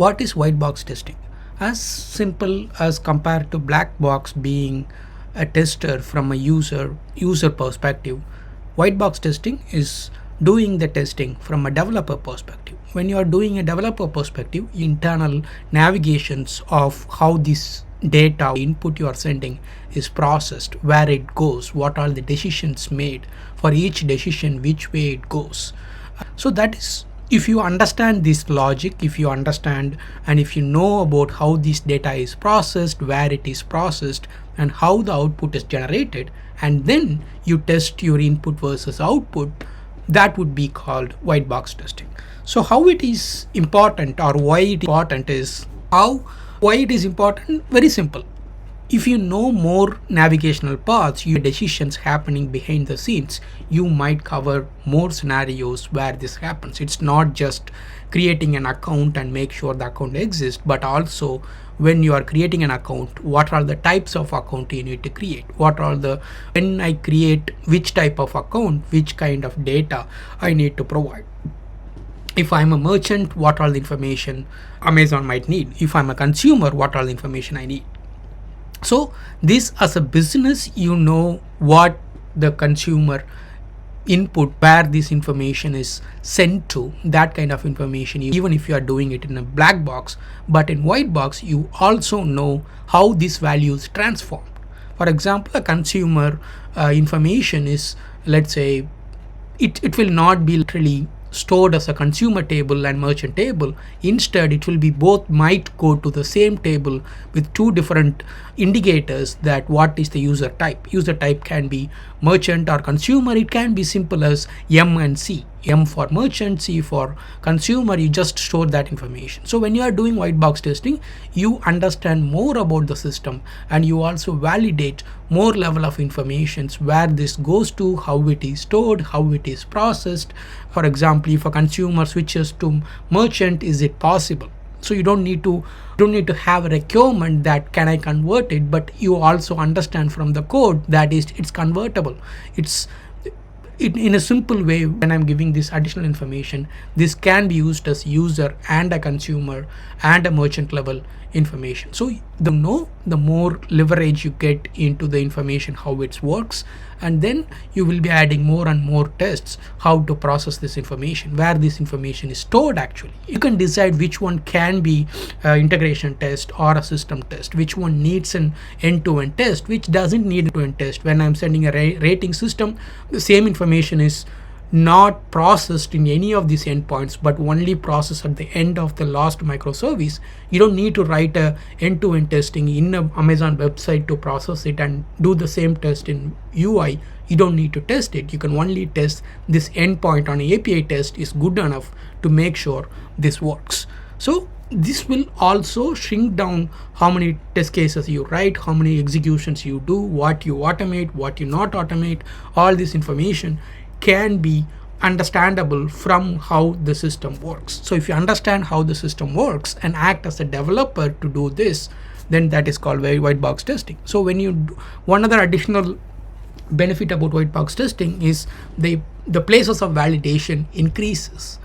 What is white box testing? As simple as compared to black box being a tester from a user perspective, white box testing is doing the testing from a developer perspective. When you are doing a developer perspective, internal navigations of how this data input you are sending is processed, where it goes, what are the decisions made for each decision, which way it goes. So that is, if you understand this logic, if you understand and if you know about how this data is processed, where it is processed, and how the output is generated, and then you test your input versus output, that would be called white box testing. So how it is important, or why it is important, is why it is important? Very simple. If you know more navigational paths, your decisions happening behind the scenes, you might cover more scenarios where this happens. It's not just creating an account and make sure the account exists, but also when you are creating an account, what are the types of account you need to create? When I create which type of account, which kind of data I need to provide. If I'm a merchant, what are the information Amazon might need? If I'm a consumer, what are the information I need? So this, as a business, you know what the consumer input, where this information is sent to, that kind of information, even if you are doing it in a black box. But in white box, you also know how this value is transformed. For example, a consumer information is, let's say, it will not be literally stored as a consumer table and merchant table. Instead, it will be both might go to the same table with two different indicators that what is the user type. User type can be merchant or consumer. It can be simple as M and C. M for merchant, C for consumer. You just store that information. So when you are doing white box testing, you understand more about the system, and you also validate more level of informations, where this goes to, how it is stored, how it is processed. For example, if a consumer switches to merchant, is it possible? So you don't need to have a requirement that can I convert it, but you also understand from the code that it's convertible. In a simple way, when I'm giving this additional information, this can be used as user and a consumer and a merchant level information. So the more leverage you get into the information, how it works, and then you will be adding more and more tests how to process this information, where this information is stored. Actually, you can decide which one can be integration test or a system test, which one needs an end-to-end test, which doesn't need end-to-end test. When I'm sending a rating system, the same information is not processed in any of these endpoints, but only processed at the end of the last microservice. You don't need to write a end-to-end testing in a Amazon website to process it and do the same test in UI. You don't need to test it. You can only test this endpoint on an API test is good enough to make sure this works. So this will also shrink down how many test cases you write, how many executions you do, what you automate, what you not automate. All this information can be understandable from how the system works. So if you understand how the system works and act as a developer to do this, then that is called white box testing. So when you do, one other additional benefit about white box testing is the places of validation increases.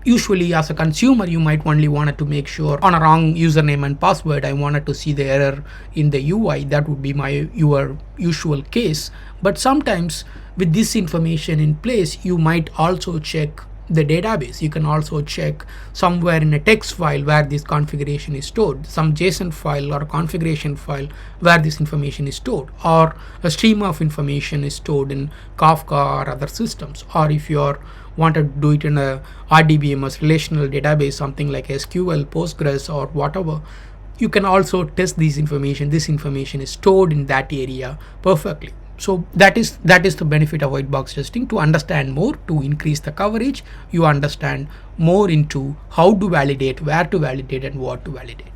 Usually as a consumer, you might only wanted to make sure on a wrong username and password, I wanted to see the error in the UI. That would be your usual case. But sometimes with this information in place, you might also check the database. You can also check somewhere in a text file where this configuration is stored, some JSON file or a configuration file where this information is stored, or a stream of information is stored in Kafka or other systems. Or if you want to do it in a RDBMS relational database, something like SQL, Postgres, or whatever, you can also test this information. This information is stored in that area perfectly. So that is the benefit of white box testing. To understand more, to increase the coverage, you understand more into how to validate, where to validate, and what to validate.